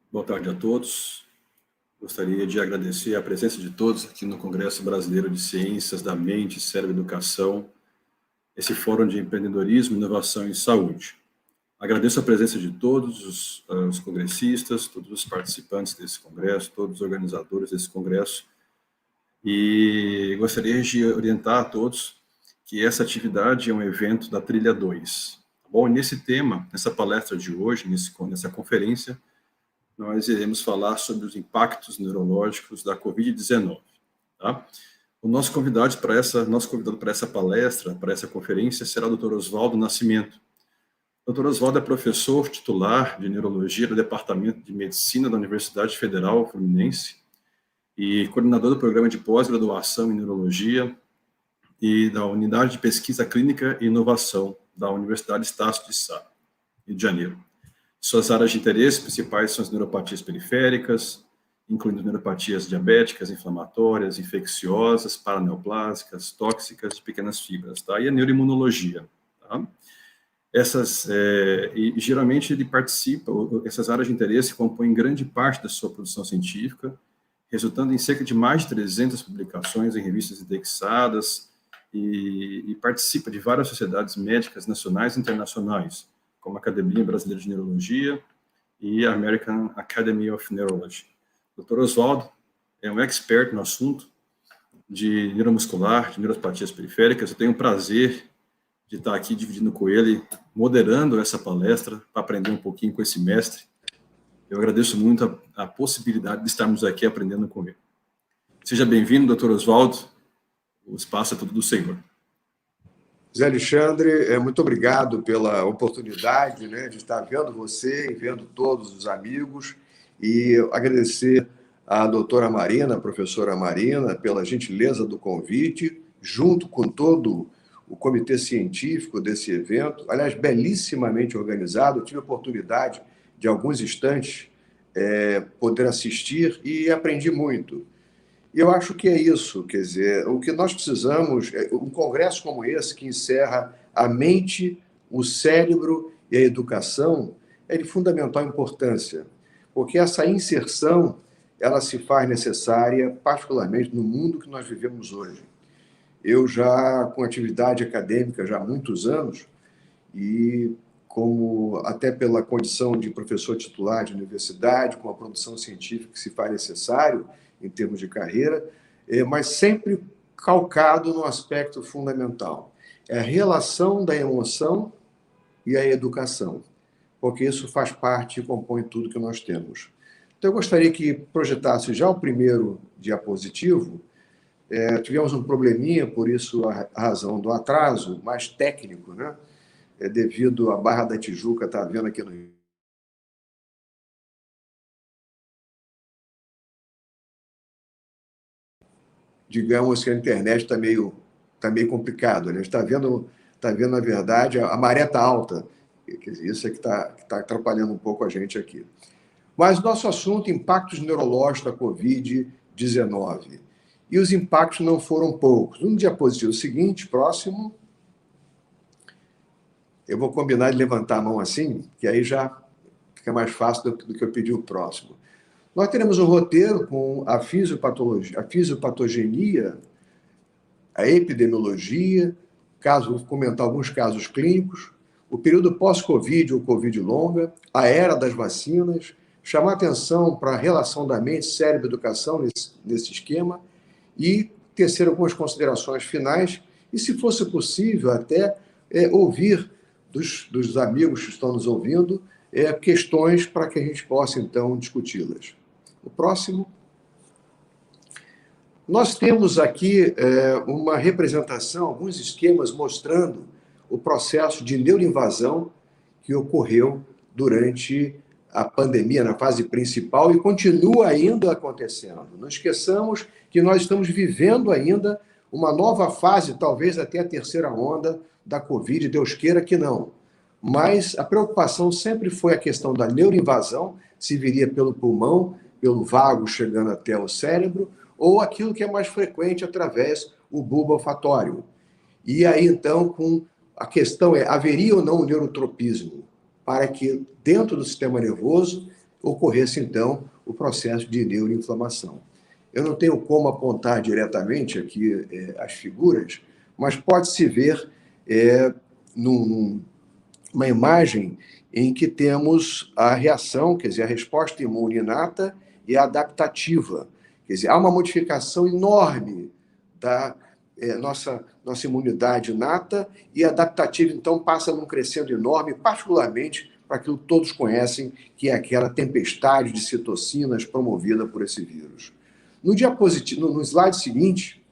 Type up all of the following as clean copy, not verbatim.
Boa tarde a todos. Gostaria de agradecer a presença de todos aqui no Congresso Brasileiro de Ciências da Mente, Cérebro e Educação, esse Fórum de Empreendedorismo, Inovação e Saúde. Agradeço a presença de todos os congressistas, todos os participantes desse congresso, todos os organizadores desse congresso, e gostaria de orientar a todos que essa atividade é um evento da Trilha 2. Tá bom? Nesse tema, nessa palestra de hoje, nessa conferência, nós iremos falar sobre os impactos neurológicos da Covid-19. Tá? O nosso convidado para essa palestra, para essa conferência, será o Dr. Oswaldo Nascimento. O Dr. Oswaldo é professor titular de Neurologia do Departamento de Medicina da Universidade Federal Fluminense e coordenador do programa de pós-graduação em Neurologia e da Unidade de Pesquisa Clínica e Inovação da Universidade Estácio de Sá, Rio de Janeiro. Suas áreas de interesse principais são as neuropatias periféricas, incluindo neuropatias diabéticas, inflamatórias, infecciosas, paraneoplásicas, tóxicas de pequenas fibras, tá? E a neuroimunologia, tá? Geralmente ele participa, essas áreas de interesse compõem grande parte da sua produção científica, resultando em cerca de mais de 300 publicações em revistas indexadas e participa de várias sociedades médicas nacionais e internacionais, como a Academia Brasileira de Neurologia e a American Academy of Neurology. O Dr. Oswaldo é um expert no assunto de neuromuscular, de neuropatias periféricas. Eu tenho o prazer de estar aqui dividindo com ele, moderando essa palestra, para aprender um pouquinho com esse mestre. Eu agradeço muito a possibilidade de estarmos aqui aprendendo com ele. Seja bem-vindo, Dr. Oswaldo. O espaço é todo do Senhor. Zé Alexandre, muito obrigado pela oportunidade, né, de estar vendo você e vendo todos os amigos, e agradecer à doutora Marina, a professora Marina, pela gentileza do convite, junto com todo o comitê científico desse evento, aliás, belíssimamente organizado. Eu tive a oportunidade de alguns instantes poder assistir e aprendi muito. E eu acho que é isso, quer dizer, o que nós precisamos, um congresso como esse, que encerra a mente, o cérebro e a educação, é de fundamental importância, porque essa inserção, ela se faz necessária, particularmente no mundo que nós vivemos hoje. Eu já, com atividade acadêmica já há muitos anos, e como até pela condição de professor titular de universidade, com a produção científica que se faz necessário, em termos de carreira, mas sempre calcado no aspecto fundamental. É a relação da emoção e a educação, porque isso faz parte e compõe tudo que nós temos. Então, eu gostaria que projetasse já o primeiro diapositivo. Tivemos um probleminha, por isso a razão do atraso, mais técnico, né? Devido à Barra da Tijuca, está vendo aqui no Rio. Digamos que a internet está meio complicado. A gente está vendo, na verdade, a maré está alta. Isso é que está atrapalhando um pouco a gente aqui. Mas nosso assunto, impactos neurológicos da Covid-19. E os impactos não foram poucos. No diapositivo seguinte, próximo, eu vou combinar de levantar a mão assim, que aí já fica mais fácil do que eu pedir o próximo. Nós teremos um roteiro com a fisiopatologia, a fisiopatogenia, a epidemiologia, vou comentar alguns casos clínicos, o período pós-Covid ou Covid longa, a era das vacinas, chamar atenção para a relação da mente, cérebro e educação nesse esquema, e tecer algumas considerações finais, e, se fosse possível, até ouvir dos amigos que estão nos ouvindo questões para que a gente possa, então, discuti-las. O próximo. Nós temos aqui uma representação, alguns esquemas mostrando o processo de neuroinvasão que ocorreu durante a pandemia, na fase principal, e continua ainda acontecendo. Não esqueçamos que nós estamos vivendo ainda uma nova fase, talvez até a terceira onda da Covid, Deus queira que não. Mas a preocupação sempre foi a questão da neuroinvasão, se viria pelo pulmão, pelo vago chegando até o cérebro, ou aquilo que é mais frequente através do bulbo olfatório. E aí, então, a questão haveria ou não um neurotropismo, para que dentro do sistema nervoso ocorresse, então, o processo de neuroinflamação. Eu não tenho como apontar diretamente aqui as figuras, mas pode-se ver numa imagem em que temos a reação, quer dizer, a resposta imune inata e a adaptativa. Quer dizer, há uma modificação enorme da nossa imunidade inata e adaptativa, então, passa num crescendo enorme, particularmente para aquilo que todos conhecem, que é aquela tempestade de citocinas promovida por esse vírus. No slide seguinte,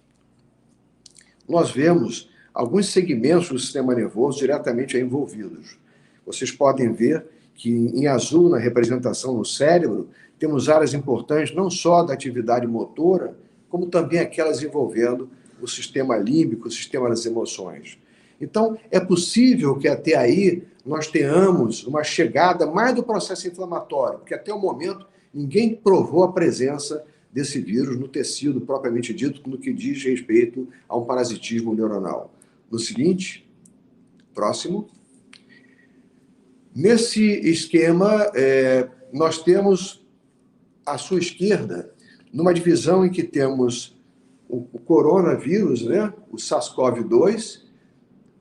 nós vemos alguns segmentos do sistema nervoso diretamente envolvidos. Vocês podem ver que, em azul, na representação no cérebro, temos áreas importantes não só da atividade motora, como também aquelas envolvendo o sistema límbico, o sistema das emoções. Então, é possível que até aí nós tenhamos uma chegada mais do processo inflamatório, porque até o momento ninguém provou a presença desse vírus no tecido propriamente dito, no que diz respeito a um parasitismo neuronal. No seguinte, próximo. Nesse esquema, nós temos à sua esquerda, numa divisão em que temos o coronavírus, né, o SARS-CoV-2,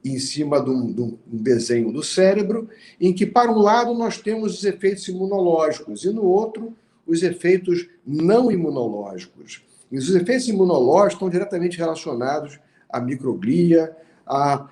em cima de um desenho do cérebro, em que, para um lado, nós temos os efeitos imunológicos e, no outro, os efeitos não imunológicos. E os efeitos imunológicos estão diretamente relacionados à microglia, a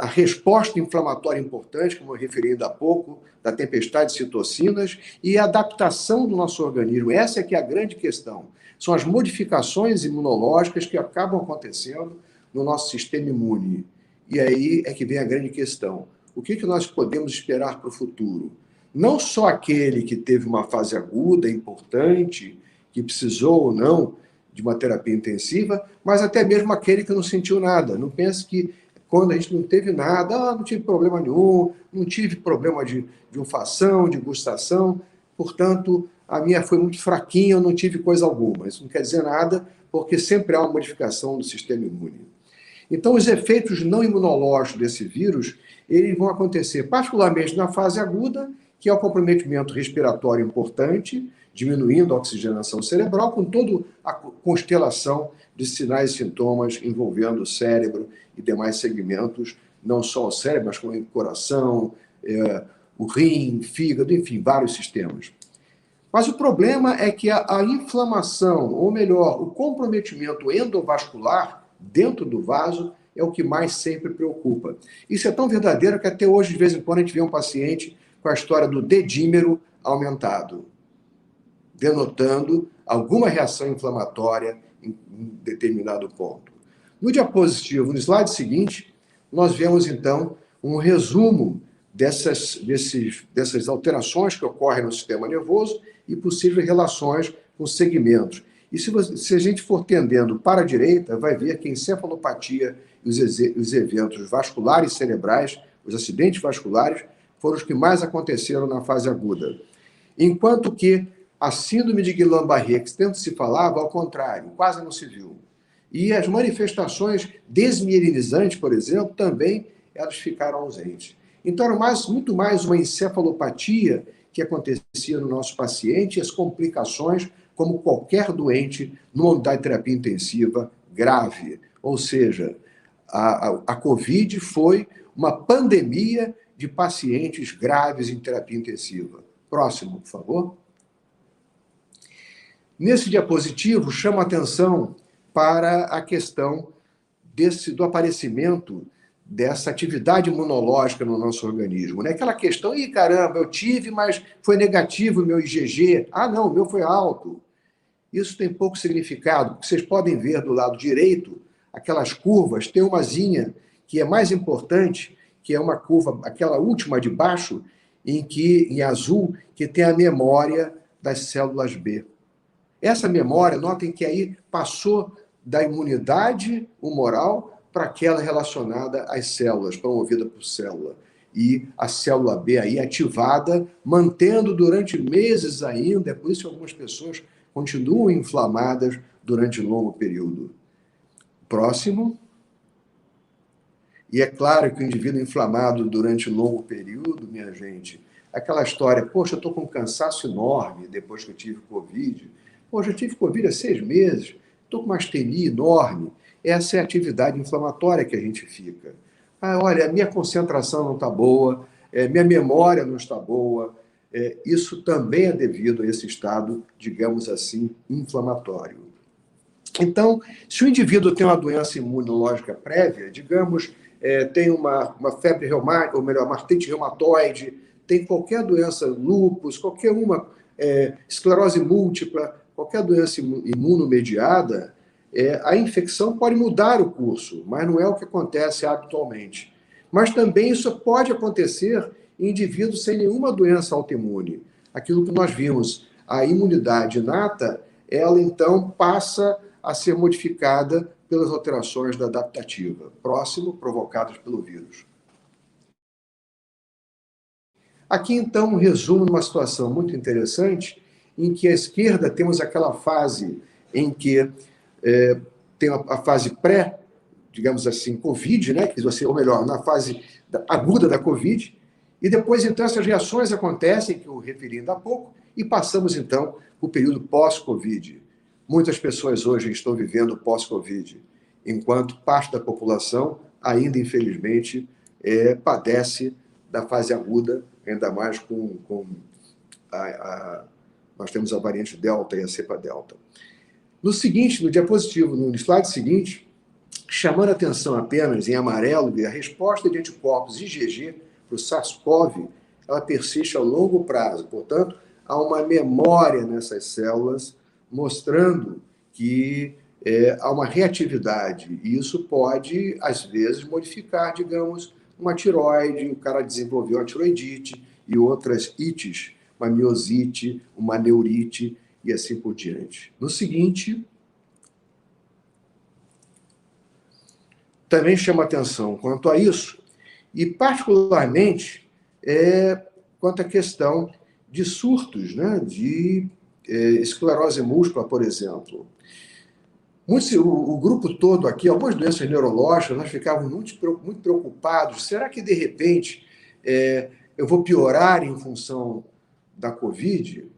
resposta inflamatória importante, como eu referi ainda há pouco, da tempestade de citocinas, e a adaptação do nosso organismo. Essa é que é a grande questão. São as modificações imunológicas que acabam acontecendo no nosso sistema imune. E aí é que vem a grande questão. O que nós podemos esperar para o futuro? Não só aquele que teve uma fase aguda, importante, que precisou ou não de uma terapia intensiva, mas até mesmo aquele que não sentiu nada. Não pense que quando a gente não teve nada, não tive problema nenhum, não tive problema de olfação, de gustação, portanto, a minha foi muito fraquinha, eu não tive coisa alguma. Isso não quer dizer nada, porque sempre há uma modificação do sistema imune. Então, os efeitos não imunológicos desse vírus, eles vão acontecer particularmente na fase aguda, que é o comprometimento respiratório importante, diminuindo a oxigenação cerebral, com toda a constelação de sinais e sintomas envolvendo o cérebro e demais segmentos, não só o cérebro, mas como o coração, o rim, fígado, enfim, vários sistemas. Mas o problema é que a inflamação, ou melhor, o comprometimento endovascular dentro do vaso é o que mais sempre preocupa. Isso é tão verdadeiro que até hoje, de vez em quando, a gente vê um paciente com a história do dedímero aumentado, denotando alguma reação inflamatória em determinado ponto. No diapositivo, no slide seguinte, nós vemos, então, um resumo dessas alterações que ocorrem no sistema nervoso e possíveis relações com segmentos. E se a gente for tendendo para a direita, vai ver que a encefalopatia e os eventos vasculares cerebrais, os acidentes vasculares, foram os que mais aconteceram na fase aguda. Enquanto que a síndrome de Guillain-Barré, que tanto se falava, ao contrário, quase não se viu. E as manifestações desmielinizantes, por exemplo, também elas ficaram ausentes. Então, era muito mais uma encefalopatia que acontecia no nosso paciente e as complicações, como qualquer doente numa unidade de terapia intensiva grave. Ou seja, a Covid foi uma pandemia de pacientes graves em terapia intensiva. Próximo, por favor. Nesse diapositivo, chama a atenção para a questão do aparecimento dessa atividade imunológica no nosso organismo. Né? Aquela questão, caramba, eu tive, mas foi negativo o meu IgG. Ah, não, o meu foi alto. Isso tem pouco significado, porque vocês podem ver do lado direito, aquelas curvas, tem umazinha que é mais importante, que é uma curva, aquela última de baixo, em azul, que tem a memória das células B. Essa memória, notem que aí passou da imunidade humoral para aquela relacionada às células, promovida por célula. E a célula B aí ativada, mantendo durante meses ainda, é por isso que algumas pessoas continuam inflamadas durante um longo período. Próximo. E é claro que o indivíduo inflamado durante um longo período, minha gente, aquela história, poxa, eu estou com um cansaço enorme depois que eu tive Covid. Poxa, eu tive Covid há 6 meses, estou com uma astenia enorme. Essa é a atividade inflamatória que a gente fica. Ah, olha, minha concentração não está boa, minha memória não está boa. Isso também é devido a esse estado, digamos assim, inflamatório. Então, se o indivíduo tem uma doença imunológica prévia, digamos, tem uma febre reumática, ou melhor, uma artrite reumatoide, tem qualquer doença, lúpus, qualquer uma, esclerose múltipla, qualquer doença imunomediada, a infecção pode mudar o curso, mas não é o que acontece habitualmente. Mas também isso pode acontecer em indivíduos sem nenhuma doença autoimune. Aquilo que nós vimos, a imunidade inata, ela então passa a ser modificada pelas alterações da adaptativa, próximo, provocadas pelo vírus. Aqui, então, um resumo de uma situação muito interessante, em que à esquerda temos aquela fase em que tem a fase pré, digamos assim, Covid, né? Ou melhor, na fase aguda da Covid, e depois, então, essas reações acontecem, que eu referi ainda há pouco, e passamos, então, para o período pós-Covid. Muitas pessoas hoje estão vivendo pós-Covid, enquanto parte da população ainda, infelizmente, padece da fase aguda, ainda mais com nós temos a variante Delta e a cepa Delta. No seguinte, no diapositivo, no slide seguinte, chamando a atenção apenas em amarelo, a resposta de anticorpos IgG para o SARS-CoV, ela persiste a longo prazo. Portanto, há uma memória nessas células mostrando que há uma reatividade. E isso pode, às vezes, modificar, digamos, uma tiroide, o cara desenvolveu a tiroidite e outras ites, uma miosite, uma neurite e assim por diante. No seguinte, também chama atenção quanto a isso, e particularmente quanto à questão de surtos, né, de esclerose múltipla, por exemplo. O grupo todo aqui, algumas doenças neurológicas, nós ficávamos muito preocupados. Será que, de repente, eu vou piorar em função da Covid?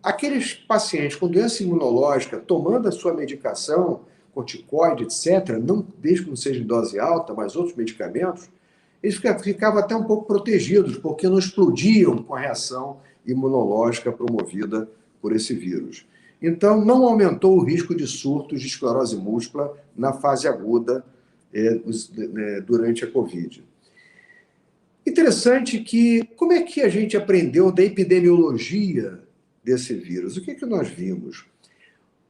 Aqueles pacientes com doença imunológica, tomando a sua medicação, corticoide, etc., não, desde que não seja em dose alta, mas outros medicamentos, eles ficavam até um pouco protegidos, porque não explodiam com a reação imunológica promovida por esse vírus. Então, não aumentou o risco de surtos de esclerose múltipla na fase aguda durante a Covid. Interessante que, como é que a gente aprendeu da epidemiologia desse vírus? O que nós vimos?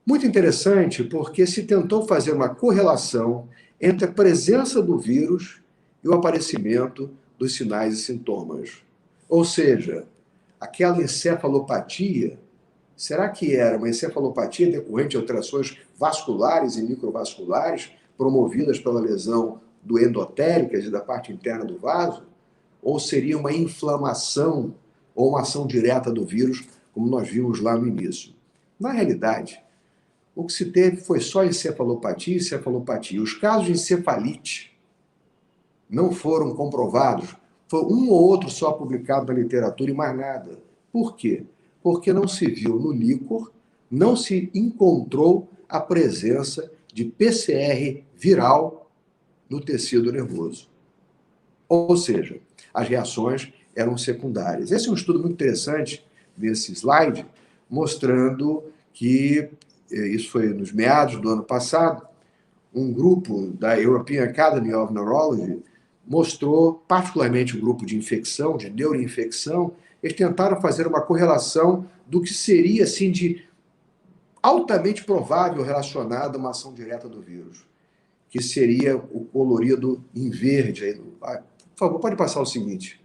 Muito interessante, porque se tentou fazer uma correlação entre a presença do vírus e o aparecimento dos sinais e sintomas. Ou seja, aquela encefalopatia, será que era uma encefalopatia decorrente de alterações vasculares e microvasculares promovidas pela lesão do endotélio, quer dizer, da parte interna do vaso? Ou seria uma inflamação ou uma ação direta do vírus, como nós vimos lá no início? Na realidade, o que se teve foi só encefalopatia e encefalopatia. Os casos de encefalite não foram comprovados. Foi um ou outro só publicado na literatura e mais nada. Por quê? Porque não se viu no líquor, não se encontrou a presença de PCR viral no tecido nervoso. Ou seja, as reações eram secundárias. Esse é um estudo muito interessante nesse slide, mostrando que, isso foi nos meados do ano passado, um grupo da European Academy of Neurology mostrou, particularmente o grupo de infecção, de neuroinfecção, eles tentaram fazer uma correlação do que seria, assim, de altamente provável relacionado a uma ação direta do vírus, que seria o colorido em verde. Aí, por favor, pode passar o seguinte.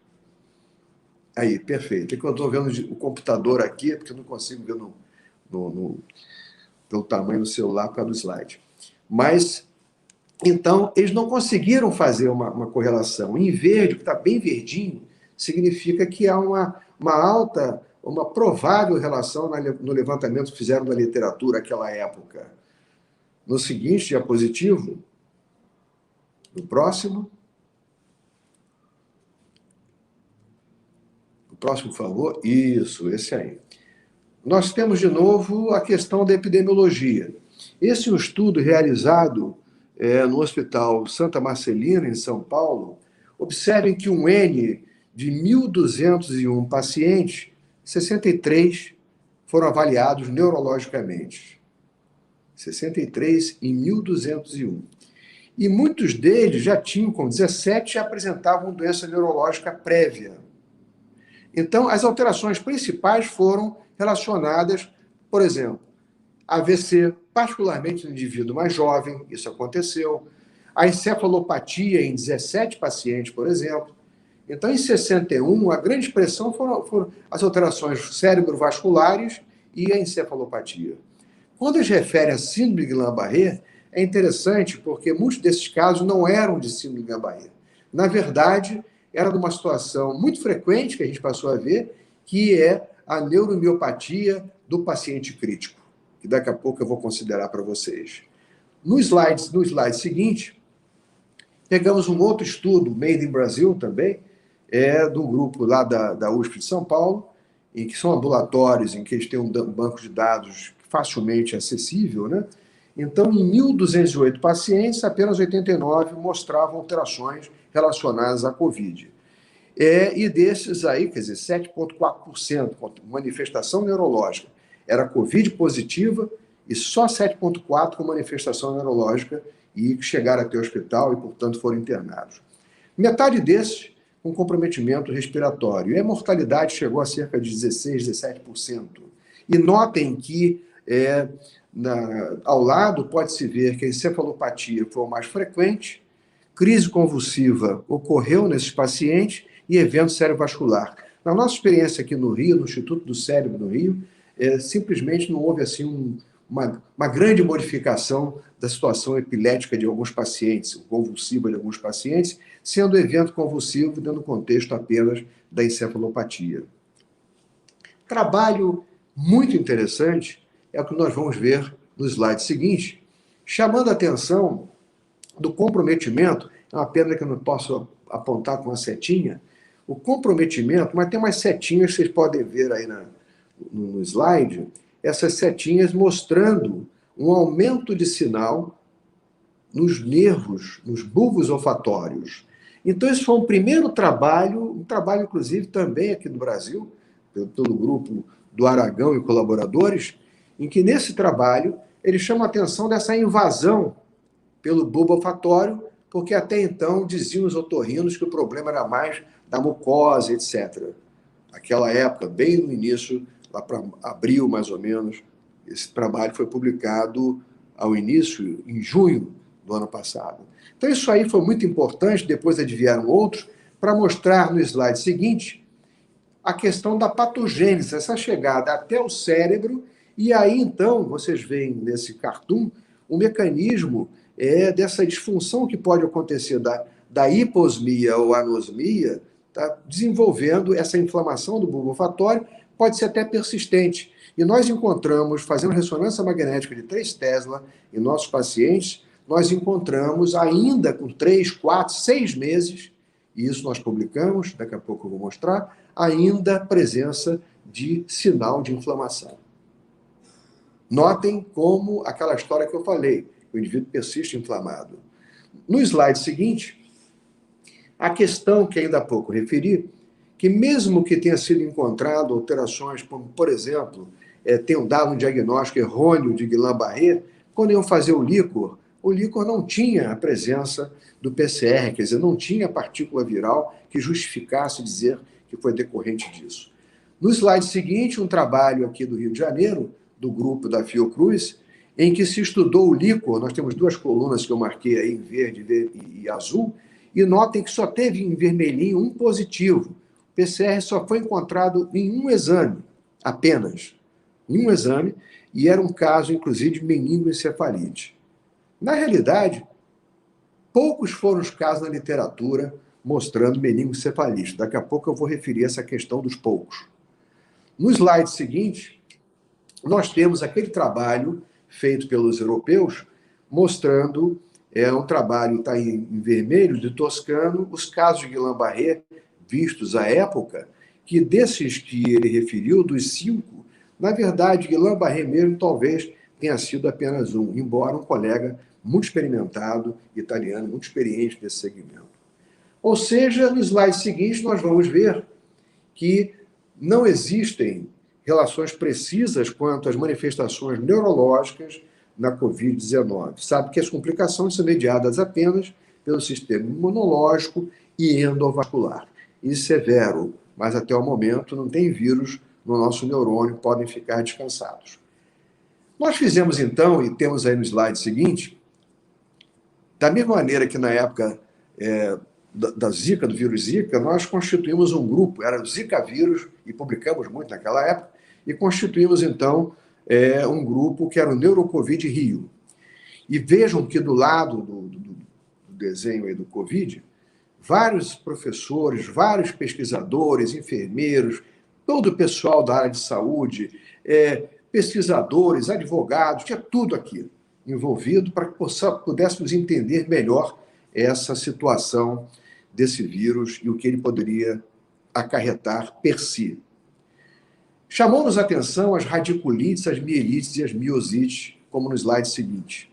Aí, perfeito. É que eu estou vendo o computador aqui, porque eu não consigo ver pelo tamanho do celular por causa do slide. Mas, então, eles não conseguiram fazer uma correlação. Em verde, que está bem verdinho, significa que há uma provável relação no levantamento que fizeram da literatura naquela época. No seguinte diapositivo, no próximo. próximo, por favor. Isso, esse aí. Nós temos, de novo, a questão da epidemiologia. Esse é um estudo realizado no Hospital Santa Marcelina, em São Paulo. Observem que um N de 1.201 pacientes, 63 foram avaliados neurologicamente. 63 em 1.201. E muitos deles já tinham, com 17, já apresentavam doença neurológica prévia. Então, as alterações principais foram relacionadas, por exemplo, AVC, particularmente no indivíduo mais jovem, isso aconteceu. A encefalopatia em 17 pacientes, por exemplo. Então, em 61, a grande expressão foram as alterações cerebrovasculares e a encefalopatia. Quando eles referem a síndrome de Guillain-Barré, é interessante porque muitos desses casos não eram de síndrome de Guillain-Barré. Na verdade, era de uma situação muito frequente que a gente passou a ver, que é a neuromiopatia do paciente crítico, que daqui a pouco eu vou considerar para vocês. No slide seguinte, pegamos um outro estudo, Made in Brasil também, do grupo lá da USP de São Paulo, em que são ambulatórios, em que eles têm um banco de dados facilmente acessível, né? Então, em 1.208 pacientes, apenas 89 mostravam alterações relacionadas à Covid. E desses aí, quer dizer, 7,4% com manifestação neurológica era Covid positiva e só 7,4% com manifestação neurológica e chegaram até o hospital e, portanto, foram internados. Metade desses com comprometimento respiratório. E a mortalidade chegou a cerca de 16%, 17%. E notem que ao lado pode-se ver que a encefalopatia foi o mais frequente, crise convulsiva ocorreu nesses pacientes e evento cerebrovascular. Na nossa experiência aqui no Rio, no Instituto do Cérebro do Rio, simplesmente não houve assim uma grande modificação da situação epilética de alguns pacientes, convulsiva de alguns pacientes, sendo o evento convulsivo dentro do contexto apenas da encefalopatia. Trabalho muito interessante é o que nós vamos ver no slide seguinte, chamando a atenção do comprometimento, é uma pena que eu não posso apontar com uma setinha, o comprometimento, mas tem umas setinhas que vocês podem ver aí no slide, essas setinhas mostrando um aumento de sinal nos nervos, nos bulbos olfatórios. Então, esse foi um primeiro trabalho, inclusive também aqui no Brasil, pelo grupo do Aragão e colaboradores, em que nesse trabalho eles chamam a atenção dessa invasão pelo bulbo olfatório, porque até então diziam os otorrinos que o problema era mais da mucosa, etc. Aquela época, bem no início, lá para abril mais ou menos, esse trabalho foi publicado ao início, em junho do ano passado. Então isso aí foi muito importante, depois advieram outros, para mostrar no slide seguinte a questão da patogênese, essa chegada até o cérebro, e aí então vocês veem nesse cartoon o mecanismo dessa disfunção que pode acontecer da hiposmia ou anosmia, tá? Desenvolvendo essa inflamação do bulbo olfatório, pode ser até persistente. E nós encontramos, fazendo ressonância magnética de 3 Tesla em nossos pacientes, nós encontramos ainda com 3, 4, 6 meses, e isso nós publicamos, daqui a pouco eu vou mostrar, ainda presença de sinal de inflamação. Notem como aquela história que eu falei, o indivíduo persiste inflamado. No slide seguinte, a questão que ainda há pouco referi, que mesmo que tenha sido encontrado alterações, como, por exemplo, tenham dado um diagnóstico errôneo de Guillain-Barré, quando iam fazer o líquor não tinha a presença do PCR, quer dizer, não tinha partícula viral que justificasse dizer que foi decorrente disso. No slide seguinte, um trabalho aqui do Rio de Janeiro, do grupo da Fiocruz, em que se estudou o líquor, nós temos 2 colunas que eu marquei aí em verde e azul, e notem que só teve em vermelhinho um positivo. O PCR só foi encontrado em um exame, apenas. Em um exame, e era um caso, inclusive, de meningoencefalite. Na realidade, poucos foram os casos na literatura mostrando meningoencefalite. Daqui a pouco eu vou referir essa questão dos poucos. No slide seguinte, nós temos aquele trabalho feito pelos europeus, mostrando, um trabalho, está em vermelho, de Toscano, os casos de Guillain-Barré vistos à época, que desses que ele referiu, dos 5, na verdade, Guillain-Barré mesmo talvez tenha sido apenas um, embora um colega muito experimentado, italiano, muito experiente nesse segmento. Ou seja, no slide seguinte, nós vamos ver que não existem relações precisas quanto às manifestações neurológicas na Covid-19. Sabe que as complicações são mediadas apenas pelo sistema imunológico e endovascular. Isso é vero, mas até o momento não tem vírus no nosso neurônio, podem ficar descansados. Nós fizemos então, e temos aí no slide seguinte, da mesma maneira que na época da Zika, do vírus Zika, nós constituímos um grupo, era o Zika vírus, e publicamos muito naquela época, e constituímos então um grupo que era o Neurocovid Rio. E vejam que do lado do desenho aí do Covid, vários professores, vários pesquisadores, enfermeiros, todo o pessoal da área de saúde, pesquisadores, advogados, tinha tudo aqui envolvido para que pudéssemos entender melhor essa situação desse vírus e o que ele poderia acarretar per si. Chamou-nos a atenção as radiculites, as mielites e as miosites, como no slide seguinte.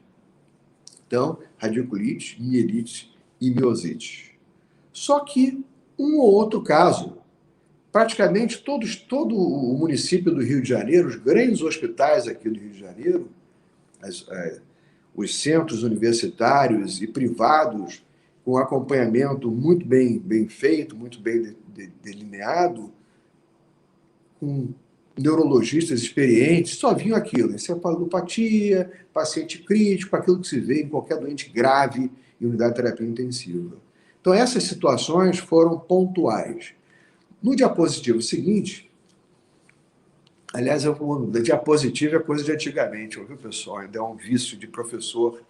Então, radiculite, mielite e miosite. Só que um ou outro caso, praticamente todo o município do Rio de Janeiro, os grandes hospitais aqui do Rio de Janeiro, os centros universitários e privados, com acompanhamento muito bem feito, muito bem delineado, com neurologistas experientes, só vinham aquilo, encefalopatia, paciente crítico, aquilo que se vê em qualquer doente grave em unidade de terapia intensiva. Então, essas situações foram pontuais. No diapositivo seguinte, aliás, diapositivo é coisa de antigamente, viu, pessoal? Ainda é um vício de professor.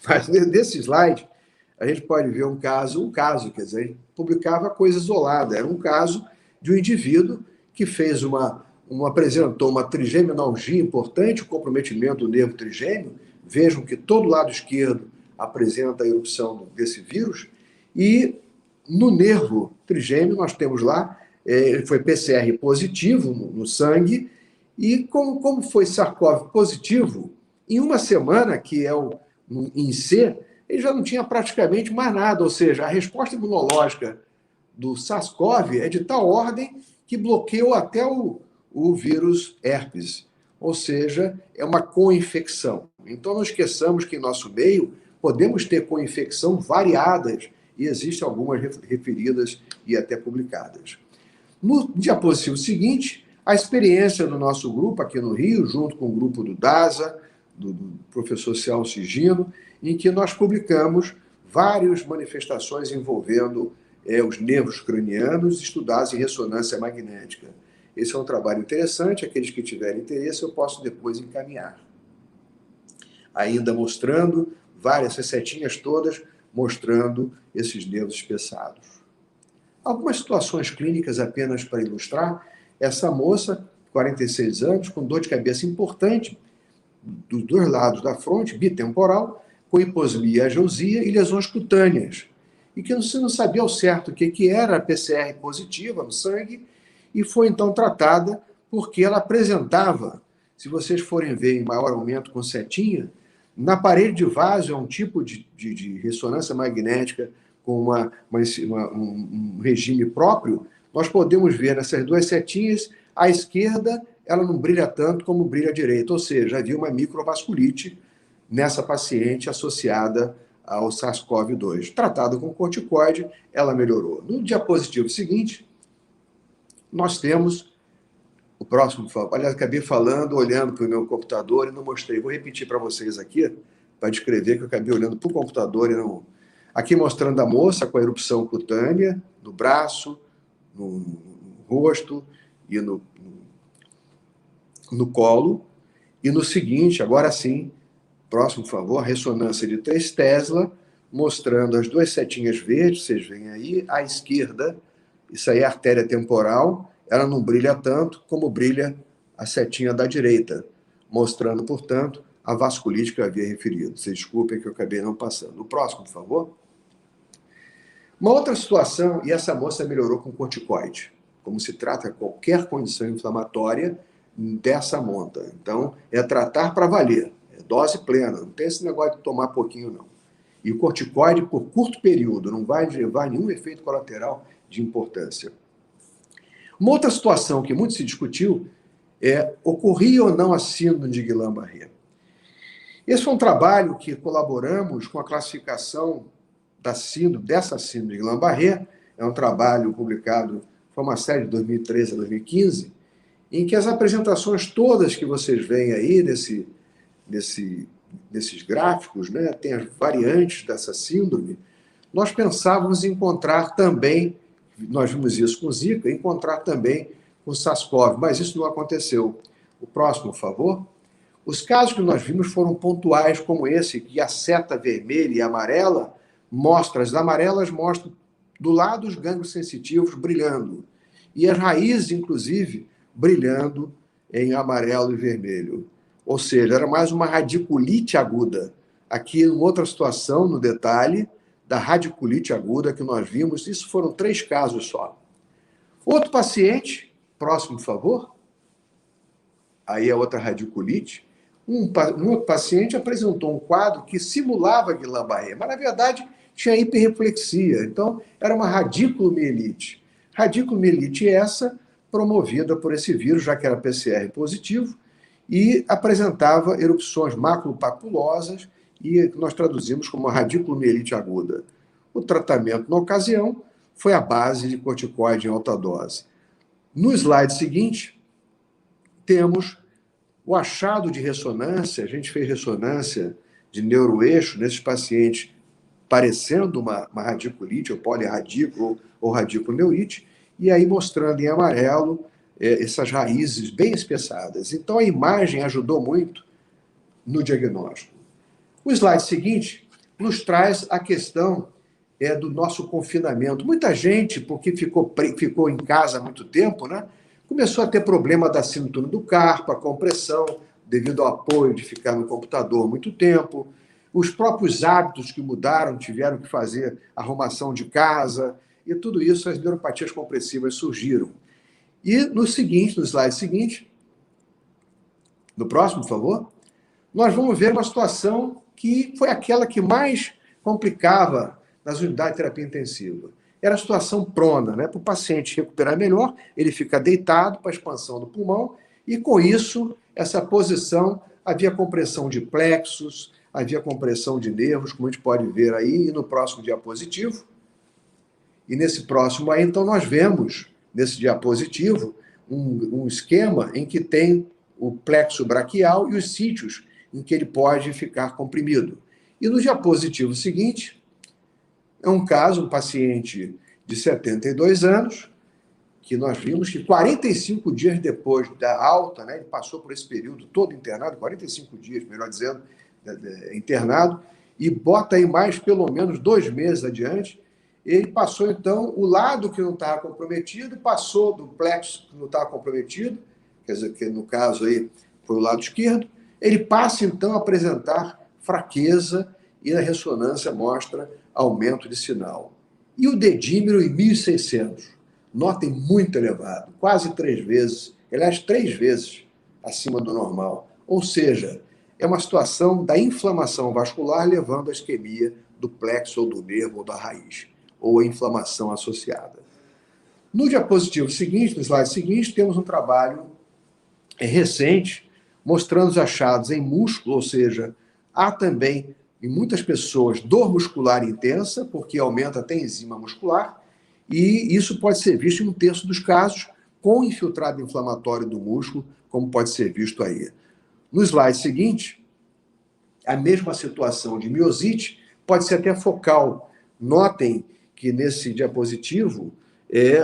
Mas nesse slide, a gente pode ver um caso, quer dizer, a gente publicava coisa isolada. Era um caso de um indivíduo que fez apresentou uma trigêminalgia importante, o comprometimento do nervo trigêmeo. Vejam que todo lado esquerdo apresenta a erupção desse vírus. E no nervo trigêmeo, nós temos lá, ele foi PCR positivo no sangue, e como foi SARS-CoV positivo, em uma semana, que é em C, ele já não tinha praticamente mais nada, ou seja, a resposta imunológica do SARS-CoV é de tal ordem que bloqueou até o vírus herpes, ou seja, é uma co-infecção. Então, não esqueçamos que em nosso meio podemos ter co-infecção variadas, e existem algumas referidas e até publicadas. No diapositivo seguinte, a experiência do nosso grupo aqui no Rio, junto com o grupo do DASA, do professor Celso Gino, em que nós publicamos várias manifestações envolvendo os nervos cranianos estudados em ressonância magnética. Esse é um trabalho interessante, aqueles que tiverem interesse eu posso depois encaminhar. Ainda mostrando essas setinhas todas, mostrando esses nervos espessados. Algumas situações clínicas apenas para ilustrar. Essa moça, 46 anos, com dor de cabeça importante, dos dois lados da fronte, bitemporal, com hiposmia, ageusia e lesões cutâneas. E que você não sabia ao certo o que era a PCR positiva no sangue, e foi então tratada porque ela apresentava, se vocês forem ver em maior aumento com setinha, na parede de vaso é um tipo de ressonância magnética com um regime próprio. Nós podemos ver nessas duas setinhas, à esquerda ela não brilha tanto como brilha a direita, ou seja, havia uma microvasculite nessa paciente associada ao SARS-CoV-2. Tratada com corticoide, ela melhorou. No diapositivo seguinte, nós temos o próximo, aliás, acabei falando, olhando para o meu computador e não mostrei. Vou repetir para vocês aqui, para descrever que eu acabei olhando para o computador e não... Aqui mostrando a moça com a erupção cutânea, no braço, no rosto e no colo. E no seguinte, agora sim, próximo, por favor, a ressonância de 3 Tesla, mostrando as duas setinhas verdes, vocês veem aí, à esquerda, isso aí é a artéria temporal, ela não brilha tanto como brilha a setinha da direita, mostrando, portanto, a vasculite que eu havia referido. Vocês desculpem que eu acabei não passando. O próximo, por favor. Uma outra situação, e essa moça melhorou com corticoide, como se trata qualquer condição inflamatória dessa monta. Então, é tratar para valer, é dose plena, não tem esse negócio de tomar pouquinho, não. E o corticoide por curto período, não vai levar nenhum efeito colateral de importância. Uma outra situação que muito se discutiu é: ocorria ou não a síndrome de Guillain-Barré? Esse foi um trabalho que colaboramos com a classificação dessa síndrome de Guillain-Barré. É um trabalho publicado, foi uma série de 2013 a 2015, em que as apresentações todas que vocês veem aí nesses gráficos, né, tem as variantes dessa síndrome. Nós pensávamos em encontrar também, nós vimos isso com Zika, encontrar também com SARS-CoV, mas isso não aconteceu. O próximo, por favor. Os casos que nós vimos foram pontuais, como esse, que a seta vermelha e amarela mostra, as amarelas mostram do lado os gânglios sensitivos brilhando, e as raízes, inclusive, brilhando em amarelo e vermelho. Ou seja, era mais uma radiculite aguda. Aqui, em outra situação, no detalhe, da radiculite aguda que nós vimos, isso foram 3 casos só. Outro paciente, próximo, por favor. Aí é outra radiculite. Um outro paciente apresentou um quadro que simulava Guillain-Barré, mas, na verdade, tinha hiperreflexia. Então, era uma radiculomielite. Radiculomielite essa promovida por esse vírus, já que era PCR positivo, e apresentava erupções maculopapulosas, e nós traduzimos como radiculomielite aguda. O tratamento, na ocasião, foi a base de corticoide em alta dose. No slide seguinte, temos o achado de ressonância. A gente fez ressonância de neuroeixo nesses pacientes parecendo uma radiculite, ou polirradículo, ou radiculoneurite, e aí mostrando em amarelo essas raízes bem espessadas. Então, a imagem ajudou muito no diagnóstico. O slide seguinte nos traz a questão do nosso confinamento. Muita gente, porque ficou em casa há muito tempo, né, começou a ter problema da síndrome do carpo, a compressão, devido ao apoio de ficar no computador muito tempo. Os próprios hábitos que mudaram, tiveram que fazer arrumação de casa, e tudo isso, as neuropatias compressivas surgiram. E no slide seguinte, no próximo, por favor, nós vamos ver uma situação que foi aquela que mais complicava nas unidades de terapia intensiva. Era a situação prona, né? Para o paciente recuperar melhor, ele fica deitado para a expansão do pulmão, e com isso, essa posição, havia compressão de plexos, havia compressão de nervos, como a gente pode ver aí, e no próximo diapositivo. E nesse próximo aí, então, nós vemos, nesse diapositivo, um esquema em que tem o plexo braquial e os sítios em que ele pode ficar comprimido. E no diapositivo seguinte, é um caso, um paciente de 72 anos, que nós vimos que 45 dias depois da alta, né, ele passou por esse período todo internado, 45 dias, melhor dizendo, internado, e bota aí mais pelo menos 2 meses adiante, ele passou, então, o lado que não estava comprometido, passou do plexo que não estava comprometido, quer dizer, que no caso aí foi o lado esquerdo, ele passa, então, a apresentar fraqueza, e a ressonância mostra aumento de sinal. E o dedímero em 1.600, notem, muito elevado, quase 3 vezes, aliás, 3 vezes acima do normal. Ou seja, é uma situação da inflamação vascular levando à isquemia do plexo ou do nervo ou da raiz, ou a inflamação associada. No diapositivo seguinte, no slide seguinte, temos um trabalho recente mostrando os achados em músculo, ou seja, há também, em muitas pessoas, dor muscular intensa, porque aumenta até a enzima muscular, e isso pode ser visto em 1/3 dos casos com infiltrado inflamatório do músculo, como pode ser visto aí. No slide seguinte, a mesma situação de miosite pode ser até focal. Notem que nesse diapositivo,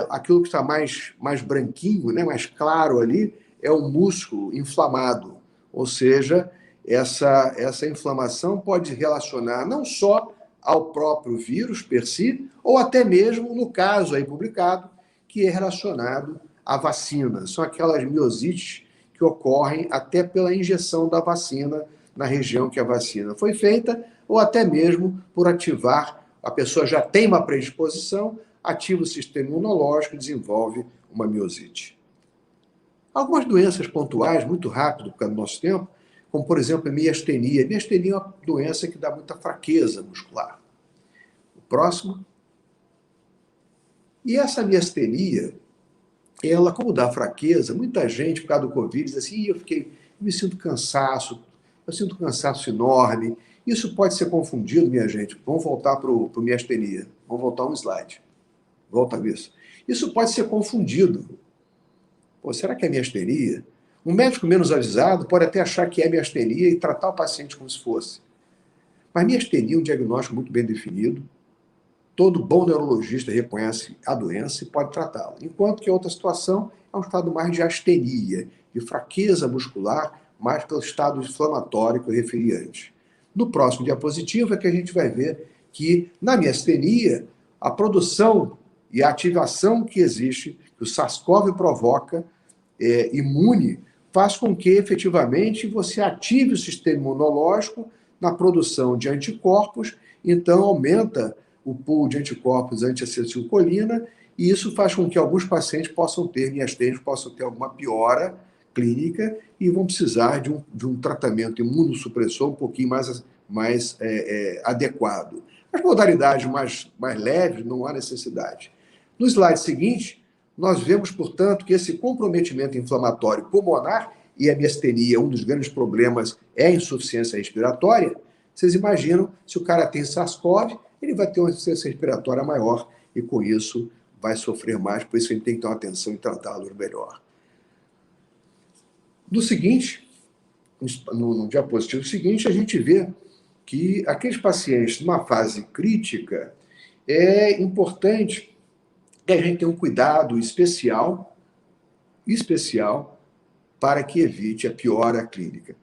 aquilo que está mais branquinho, né, mais claro ali, é o músculo inflamado. Ou seja, essa inflamação pode relacionar não só ao próprio vírus per si, ou até mesmo, no caso aí publicado, que é relacionado à vacina. São aquelas miosites que ocorrem até pela injeção da vacina na região que a vacina foi feita, ou até mesmo por ativar, a pessoa já tem uma predisposição, ativa o sistema imunológico e desenvolve uma miosite. Algumas doenças pontuais, muito rápido por causa do nosso tempo, como, por exemplo, a miastenia. A miastenia é uma doença que dá muita fraqueza muscular. O próximo. E essa miastenia, ela, como dá fraqueza, muita gente, por causa do Covid, diz assim, eu me sinto cansaço, eu sinto um cansaço enorme. Isso pode ser confundido, minha gente. Vamos voltar para o miastenia. Vamos voltar um slide. Volta nisso. Isso pode ser confundido. Pô, será que é miastenia? Um médico menos avisado pode até achar que é miastenia e tratar o paciente como se fosse. Mas miastenia é um diagnóstico muito bem definido. Todo bom neurologista reconhece a doença e pode tratá-la. Enquanto que outra situação é um estado mais de astenia, de fraqueza muscular, mais pelo estado inflamatório que eu referi antes. No próximo diapositivo é que a gente vai ver que, na miastenia, a produção e a ativação que existe, que o SARS-CoV provoca, imune, faz com que, efetivamente, você ative o sistema imunológico na produção de anticorpos, então aumenta o pool de anticorpos anti-acetilcolina, e isso faz com que alguns pacientes possam ter miastênicos, possam ter alguma piora clínica e vão precisar de um tratamento imunossupressor um pouquinho mais adequado. As modalidades mais leves não há necessidade. No slide seguinte, nós vemos, portanto, que esse comprometimento inflamatório pulmonar, e a miastenia, um dos grandes problemas é a insuficiência respiratória. Vocês imaginam, se o cara tem SARS-CoV, ele vai ter uma insuficiência respiratória maior e, com isso, vai sofrer mais, por isso ele tem que ter uma atenção e tratá-los melhor. No seguinte, no diapositivo seguinte, a gente vê que aqueles pacientes numa fase crítica, é importante que a gente tenha um cuidado especial para que evite a piora clínica.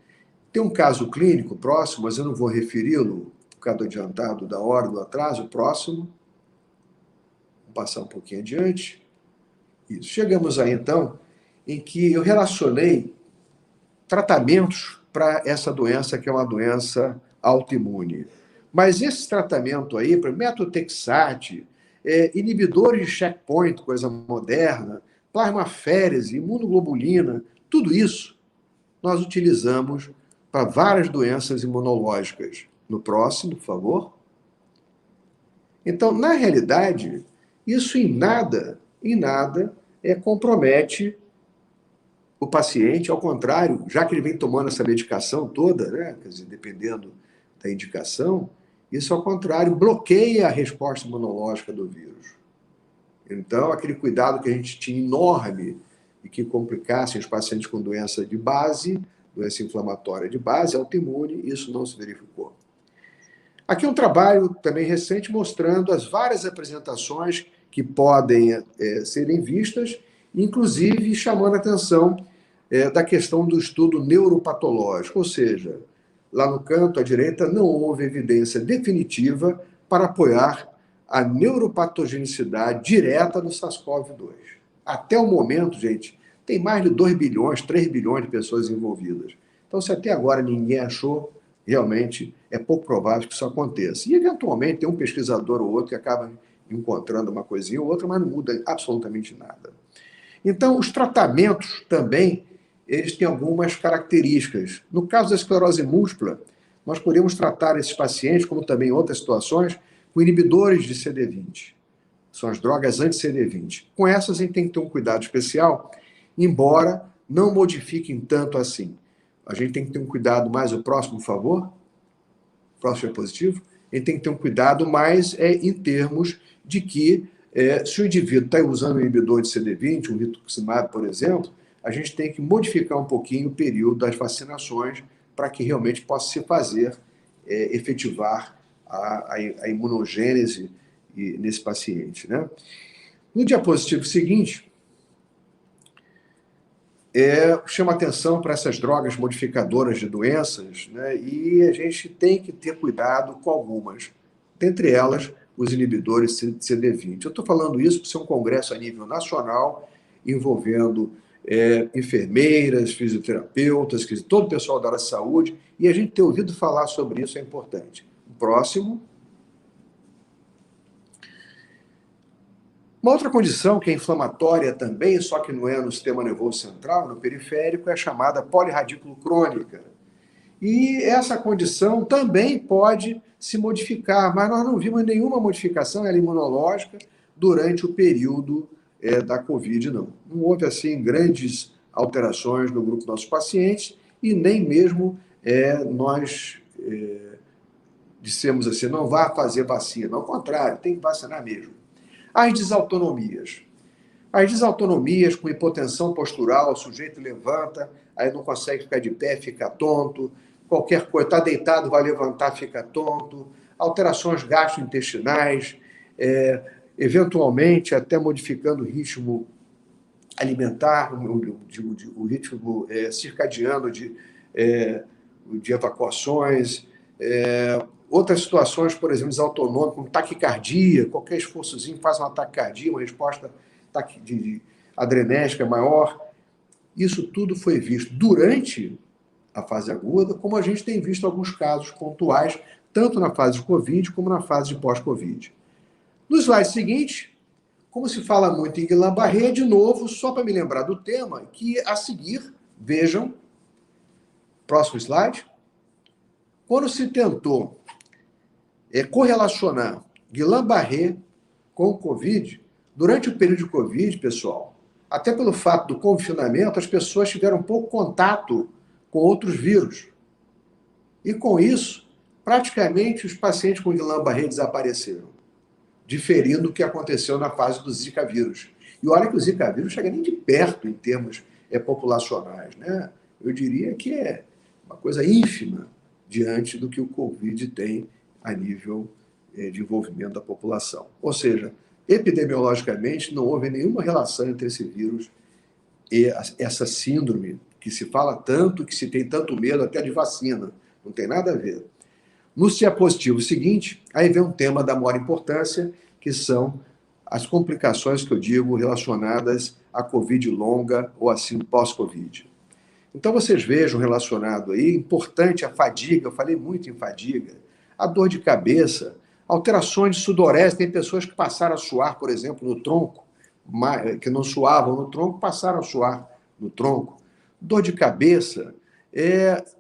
Tem um caso clínico próximo, mas eu não vou referi-lo por causa do adiantado da hora, do atraso, próximo. Vou passar um pouquinho adiante. Isso. Chegamos aí, então, em que eu relacionei tratamentos para essa doença, que é uma doença autoimune. Mas esse tratamento aí, para metotrexate, inibidores de checkpoint, coisa moderna, plasmaférese, imunoglobulina, tudo isso nós utilizamos para várias doenças imunológicas. No próximo, por favor. Então, na realidade, isso em nada compromete o paciente, ao contrário, já que ele vem tomando essa medicação toda, né, quer dizer, dependendo da indicação, isso, ao contrário, bloqueia a resposta imunológica do vírus. Então, aquele cuidado que a gente tinha enorme e que complicasse os pacientes com doença de base, doença inflamatória de base, autoimune, isso não se verificou. Aqui um trabalho também recente mostrando as várias apresentações que podem serem vistas, inclusive chamando a atenção da questão do estudo neuropatológico, ou seja, lá no canto à direita não houve evidência definitiva para apoiar a neuropatogenicidade direta do SARS-CoV-2. Até o momento, gente, tem mais de 2 bilhões, 3 bilhões de pessoas envolvidas. Então, se até agora ninguém achou, realmente é pouco provável que isso aconteça. E, eventualmente, tem um pesquisador ou outro que acaba encontrando uma coisinha ou outra, mas não muda absolutamente nada. Então, os tratamentos também, eles têm algumas características. No caso da esclerose múltipla, nós podemos tratar esses pacientes, como também em outras situações, com inibidores de CD20. São as drogas anti-CD20. Com essas, a gente tem que ter um cuidado especial, embora não modifiquem tanto assim. A gente tem que ter um cuidado mais, o próximo, por favor. Próximo é positivo. A gente tem que ter um cuidado mais em termos de que, se o indivíduo está usando um inibidor de CD20, um rituximab, por exemplo, a gente tem que modificar um pouquinho o período das vacinações para que realmente possa se fazer, efetivar a imunogênese nesse paciente, né? No diapositivo seguinte, chama atenção para essas drogas modificadoras de doenças, né? E a gente tem que ter cuidado com algumas, dentre elas os inibidores de CD20. Eu estou falando isso porque isso é um congresso a nível nacional, envolvendo enfermeiras, fisioterapeutas, todo o pessoal da área de saúde, e a gente ter ouvido falar sobre isso é importante. Próximo. Uma outra condição que é inflamatória também, só que não é no sistema nervoso central, no periférico, é a chamada polirradículo crônica. E essa condição também pode se modificar, mas nós não vimos nenhuma modificação imunológica durante o período da Covid, não. Não houve, assim, grandes alterações no grupo dos nossos pacientes e nem mesmo nós dissemos assim, não vá fazer vacina. Ao contrário, tem que vacinar mesmo. As desautonomias. As desautonomias com hipotensão postural, o sujeito levanta, aí não consegue ficar de pé, fica tonto, qualquer coisa, está deitado, vai levantar, fica tonto, alterações gastrointestinais, eventualmente até modificando o ritmo alimentar, o ritmo circadiano de evacuações, outras situações, por exemplo, desautonômicas, como taquicardia, qualquer esforçozinho faz uma taquicardia, uma resposta adrenética maior. Isso tudo foi visto durante a fase aguda, como a gente tem visto alguns casos pontuais, tanto na fase de Covid como na fase de pós-Covid. No slide seguinte, como se fala muito em Guillain-Barré, de novo, só para me lembrar do tema, que a seguir, vejam, próximo slide, quando se tentou correlacionar Guillain-Barré com o Covid, durante o período de Covid, pessoal, até pelo fato do confinamento, as pessoas tiveram pouco contato com outros vírus. E com isso, praticamente os pacientes com Guillain-Barré desapareceram, diferindo do que aconteceu na fase do Zika vírus. E olha que o Zika vírus chega nem de perto em termos populacionais, né? Eu diria que é uma coisa ínfima diante do que o Covid tem a nível de envolvimento da população. Ou seja, epidemiologicamente, não houve nenhuma relação entre esse vírus e essa síndrome que se fala tanto, que se tem tanto medo até de vacina. Não tem nada a ver. No diapositivo seguinte, aí vem um tema da maior importância, que são as complicações que eu digo relacionadas à Covid longa ou assim pós-Covid. Então, vocês vejam relacionado aí, importante a fadiga, eu falei muito em fadiga, a dor de cabeça, alterações de sudorese, tem pessoas que passaram a suar, por exemplo, no tronco, que não suavam no tronco, passaram a suar no tronco. Dor de cabeça,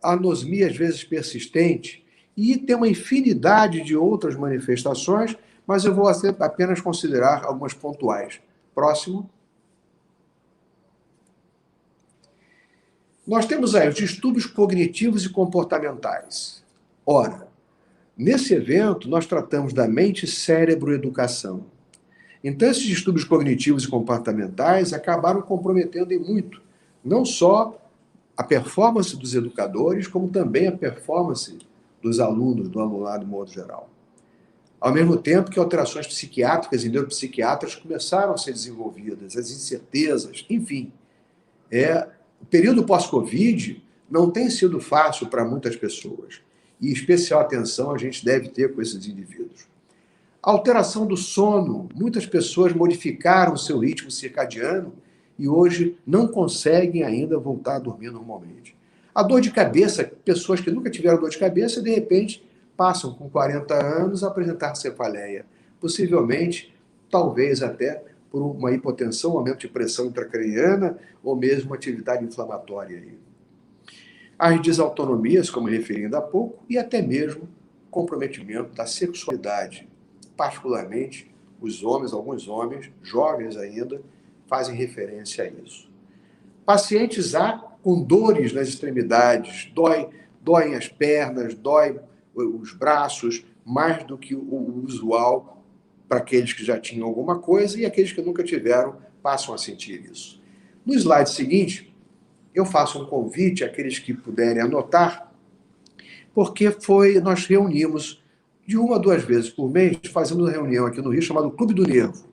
anosmia às vezes persistente, e tem uma infinidade de outras manifestações, mas eu vou apenas considerar algumas pontuais. Próximo. Nós temos aí os distúrbios cognitivos e comportamentais. Ora, nesse evento, nós tratamos da mente, cérebro e educação. Então, esses distúrbios cognitivos e comportamentais acabaram comprometendo em muito, não só a performance dos educadores, como também a performance dos alunos, do alunado, de modo geral. Ao mesmo tempo que alterações psiquiátricas e neuropsiquiátricas começaram a ser desenvolvidas, as incertezas, enfim. O período pós-Covid não tem sido fácil para muitas pessoas. E especial atenção a gente deve ter com esses indivíduos. A alteração do sono. Muitas pessoas modificaram o seu ritmo circadiano e hoje não conseguem ainda voltar a dormir normalmente. A dor de cabeça. Pessoas que nunca tiveram dor de cabeça, de repente, passam com 40 anos a apresentar cefaleia. Possivelmente, talvez até por uma hipotensão, aumento de pressão intracraniana ou mesmo atividade inflamatória. As desautonomias, como referi ainda há pouco, e até mesmo comprometimento da sexualidade. Particularmente, os homens, alguns homens, jovens ainda, fazem referência a isso. Pacientes com dores nas extremidades, doem as pernas, dói os braços, mais do que o usual para aqueles que já tinham alguma coisa, e aqueles que nunca tiveram passam a sentir isso. No slide seguinte, eu faço um convite àqueles que puderem anotar, porque nós reunimos de 1 a 2 vezes por mês, fazemos uma reunião aqui no Rio chamada Clube do Nervo,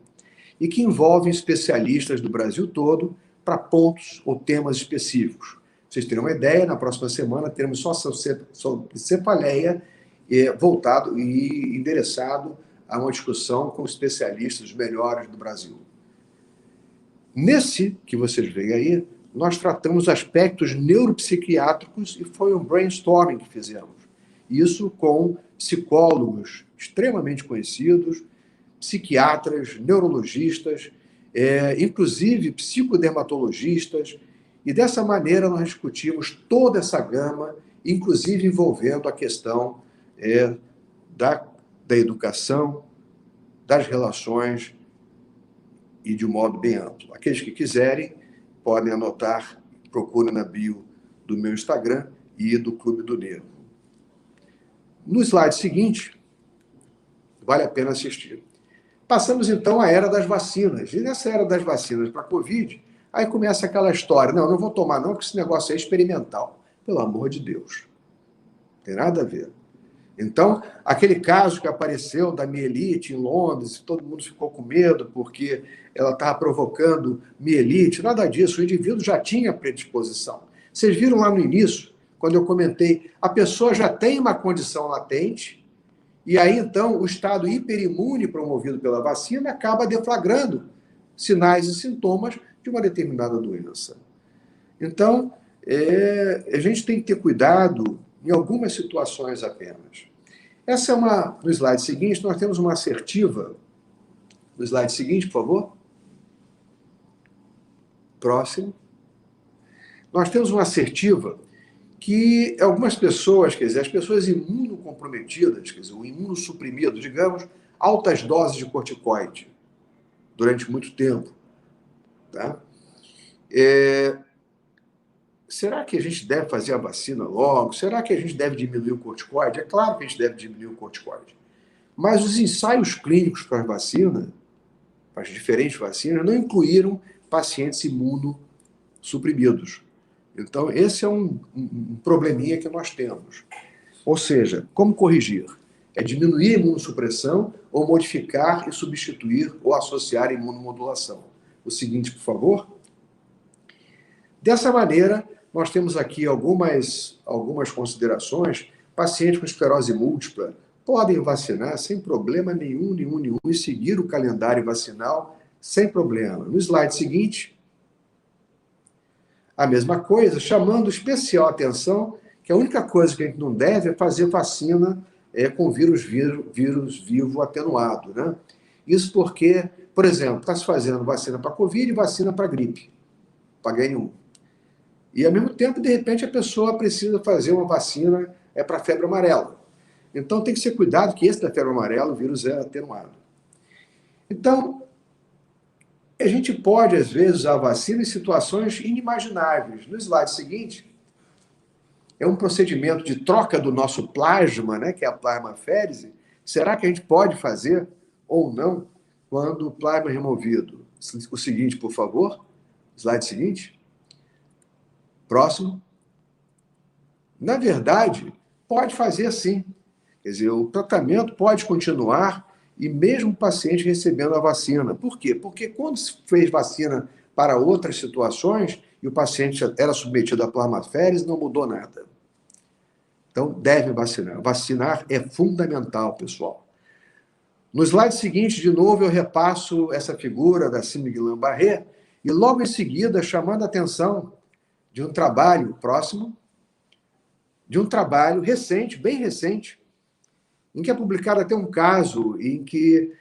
e que envolve especialistas do Brasil todo para pontos ou temas específicos. Pra vocês terem uma ideia, na próxima semana teremos só cefaleia voltado e endereçado a uma discussão com especialistas melhores do Brasil. Nesse que vocês veem aí, nós tratamos aspectos neuropsiquiátricos e foi um brainstorming que fizemos. Isso com psicólogos extremamente conhecidos, psiquiatras, neurologistas, inclusive psicodermatologistas, e dessa maneira nós discutimos toda essa gama, inclusive envolvendo a questão da educação, das relações e de um modo bem amplo. Aqueles que quiserem podem anotar, procurem na bio do meu Instagram e do Clube do Nervo. No slide seguinte, vale a pena assistir. Passamos, então, à era das vacinas. E nessa era das vacinas para a Covid, aí começa aquela história. Não vou tomar não, porque esse negócio é experimental. Pelo amor de Deus. Não tem nada a ver. Então, aquele caso que apareceu da mielite em Londres, todo mundo ficou com medo porque ela estava provocando mielite. Nada disso, o indivíduo já tinha predisposição. Vocês viram lá no início, quando eu comentei, a pessoa já tem uma condição latente, e aí, então, o estado hiperimune promovido pela vacina acaba deflagrando sinais e sintomas de uma determinada doença. Então, a gente tem que ter cuidado em algumas situações apenas. Essa é no slide seguinte, nós temos uma assertiva. No slide seguinte, por favor. Próximo. Nós temos uma assertiva que algumas pessoas, quer dizer, as pessoas imunocomprometidas, quer dizer, o imunossuprimido, digamos, altas doses de corticoide durante muito tempo. Tá? Será que a gente deve fazer a vacina logo? Será que a gente deve diminuir o corticoide? É claro que a gente deve diminuir o corticoide. Mas os ensaios clínicos para a vacina, para as diferentes vacinas, não incluíram pacientes imunossuprimidos. Então, esse é um probleminha que nós temos. Ou seja, como corrigir? É diminuir a imunossupressão ou modificar e substituir ou associar a imunomodulação. O seguinte, por favor. Dessa maneira, nós temos aqui algumas considerações. Pacientes com esclerose múltipla podem vacinar sem problema nenhum, e seguir o calendário vacinal sem problema. No slide seguinte, a mesma coisa, chamando especial atenção que a única coisa que a gente não deve é fazer vacina com vírus vivo atenuado, né? Isso porque, por exemplo, está se fazendo vacina para Covid e vacina para gripe, para H1N1. E, ao mesmo tempo, de repente, a pessoa precisa fazer uma vacina para febre amarela. Então, tem que ser cuidado que esse da febre amarela, o vírus é atenuado. Então, a gente pode, às vezes, usar a vacina em situações inimagináveis. No slide seguinte, é um procedimento de troca do nosso plasma, né, que é a plasmaférese. Será que a gente pode fazer ou não quando o plasma é removido? O seguinte, por favor. Slide seguinte. Próximo. Na verdade, pode fazer sim. Quer dizer, o tratamento pode continuar e mesmo o paciente recebendo a vacina. Por quê? Porque quando se fez vacina para outras situações e o paciente era submetido à plasmaférese, não mudou nada. Então, deve vacinar. Vacinar é fundamental, pessoal. No slide seguinte, de novo, eu repasso essa figura da síndrome Guillain-Barré e logo em seguida, chamando a atenção de um trabalho próximo, de um trabalho recente, bem recente, em que é publicado até um caso em que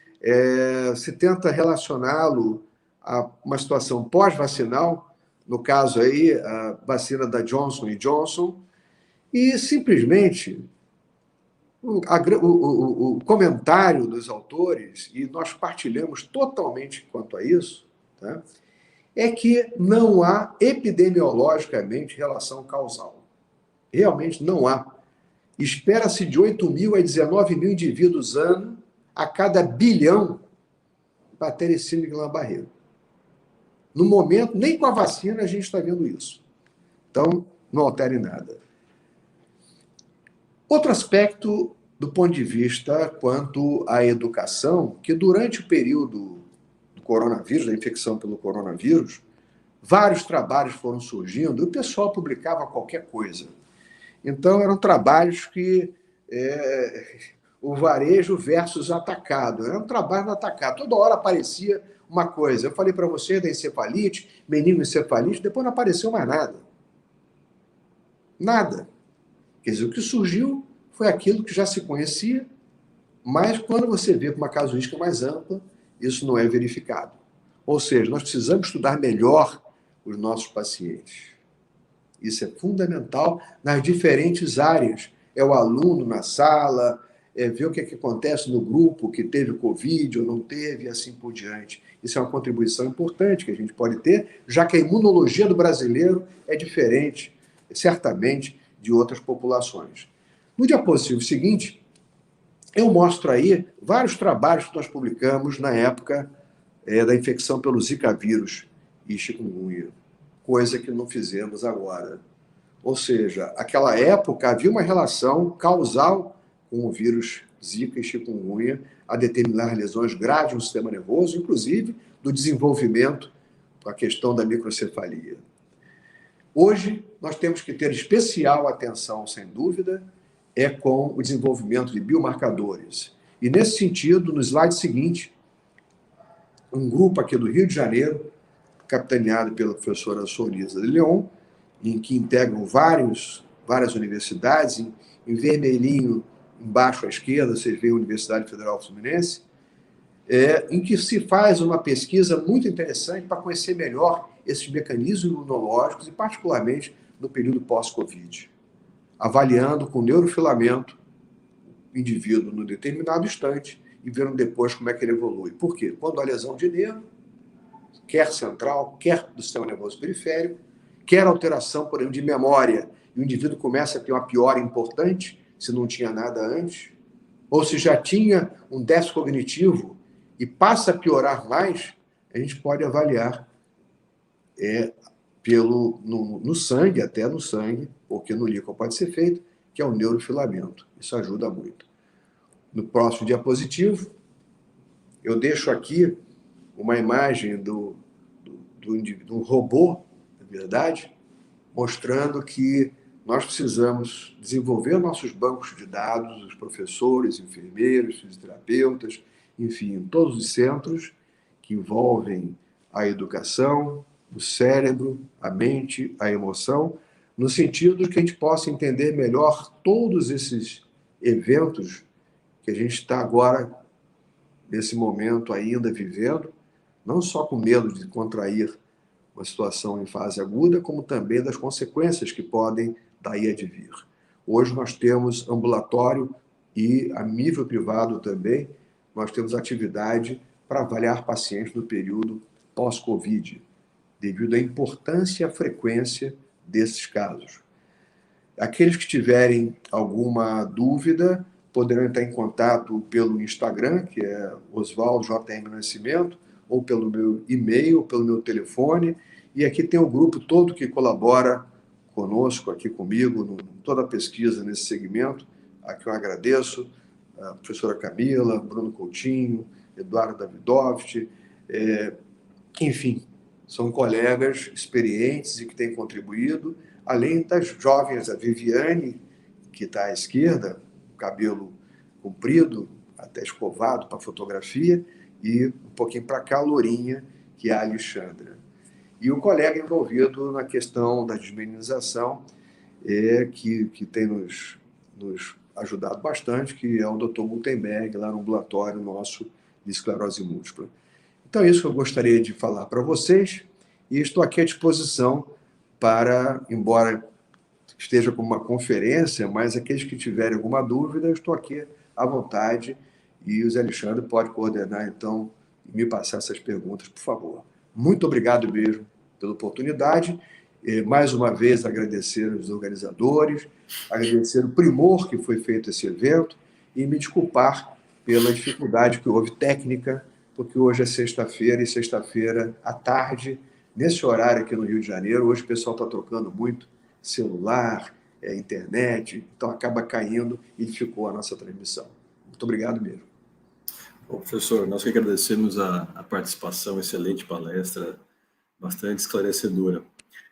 se tenta relacioná-lo a uma situação pós-vacinal, no caso aí, a vacina da Johnson & Johnson, e simplesmente o comentário dos autores, e nós partilhamos totalmente quanto a isso, tá? É que não há epidemiologicamente relação causal. Realmente não há. Espera-se de 8 mil a 19 mil indivíduos ano a cada bilhão para ter esse síndrome de Guillain-Barré. No momento, nem com a vacina a gente está vendo isso. Então, não altere nada. Outro aspecto do ponto de vista quanto à educação, que durante o período do coronavírus, da infecção pelo coronavírus, vários trabalhos foram surgindo e o pessoal publicava qualquer coisa. Então, eram trabalhos que o varejo versus atacado. Era um trabalho no atacado. Toda hora aparecia uma coisa. Eu falei para você da encefalite, meningoencefalite, depois não apareceu mais nada. Nada. Quer dizer, o que surgiu foi aquilo que já se conhecia Mas quando você vê uma casuística mais ampla, isso não é verificado. Ou seja, nós precisamos estudar melhor os nossos pacientes. Isso é fundamental nas diferentes áreas. É o aluno na sala, é ver o que acontece no grupo que teve Covid ou não teve, e assim por diante. Isso é uma contribuição importante que a gente pode ter, já que a imunologia do brasileiro é diferente, certamente, de outras populações. No diapositivo seguinte, eu mostro aí vários trabalhos que nós publicamos na época da infecção pelo Zika vírus e chikungunya, coisa que não fizemos agora. Ou seja, naquela época havia uma relação causal com o vírus Zika e chikungunya a determinar lesões graves no sistema nervoso, inclusive do desenvolvimento com a questão da microcefalia. Hoje, nós temos que ter especial atenção, sem dúvida, com o desenvolvimento de biomarcadores. E, nesse sentido, no slide seguinte, um grupo aqui do Rio de Janeiro, capitaneado pela professora Sorisa de Leon, em que integram várias universidades, em vermelhinho, embaixo à esquerda, vocês veem a Universidade Federal Fluminense, em que se faz uma pesquisa muito interessante para conhecer melhor esses mecanismos imunológicos, e particularmente no período pós-Covid, avaliando com neurofilamento o indivíduo num determinado instante e vendo depois como é que ele evolui. Por quê? Quando há lesão de nervo, quer central, quer do sistema nervoso periférico, quer alteração, por exemplo, de memória, e o indivíduo começa a ter uma piora importante, se não tinha nada antes, ou se já tinha um déficit cognitivo e passa a piorar mais, a gente pode avaliar no sangue, até no sangue, porque no líquido pode ser feito, que é o neurofilamento. Isso ajuda muito. No próximo diapositivo, eu deixo aqui uma imagem do robô, na verdade, mostrando que nós precisamos desenvolver nossos bancos de dados, os professores, enfermeiros, fisioterapeutas, enfim, todos os centros que envolvem a educação, o cérebro, a mente, a emoção, no sentido de que a gente possa entender melhor todos esses eventos que a gente está agora, nesse momento, ainda vivendo, não só com medo de contrair uma situação em fase aguda, como também das consequências que podem daí advir. Hoje nós temos ambulatório e, a nível privado também, nós temos atividade para avaliar pacientes no período pós-Covid, devido à importância e à frequência desses casos. Aqueles que tiverem alguma dúvida poderão entrar em contato pelo Instagram, que é Oswaldo JM Nascimento, ou pelo meu e-mail, ou pelo meu telefone. E aqui tem o grupo todo que colabora conosco, aqui comigo, em toda a pesquisa nesse segmento. Aqui eu agradeço a professora Camila, Bruno Coutinho, Eduardo Davidoft, enfim, são colegas experientes e que têm contribuído, além das jovens, a Viviane, que está à esquerda, cabelo comprido, até escovado para fotografia, e um pouquinho para cá a Lourinha, que é a Alexandra. E o colega envolvido na questão da desmenização, que tem nos ajudado bastante, que é o Dr. Gutenberg, lá no ambulatório nosso de esclerose múltipla. Então, é isso que eu gostaria de falar para vocês, e estou aqui à disposição para, embora esteja como uma conferência, mas aqueles que tiverem alguma dúvida, eu estou aqui à vontade, e o Zé Alexandre pode coordenar, então, e me passar essas perguntas, por favor. Muito obrigado mesmo pela oportunidade. Mais uma vez, agradecer aos organizadores, agradecer o primor que foi feito esse evento e me desculpar pela dificuldade que houve técnica, porque hoje é sexta-feira, e sexta-feira à tarde, nesse horário aqui no Rio de Janeiro, hoje o pessoal está trocando muito celular, internet, então acaba caindo e ficou a nossa transmissão. Muito obrigado mesmo. Bom, professor, nós que agradecemos a participação, excelente palestra, bastante esclarecedora.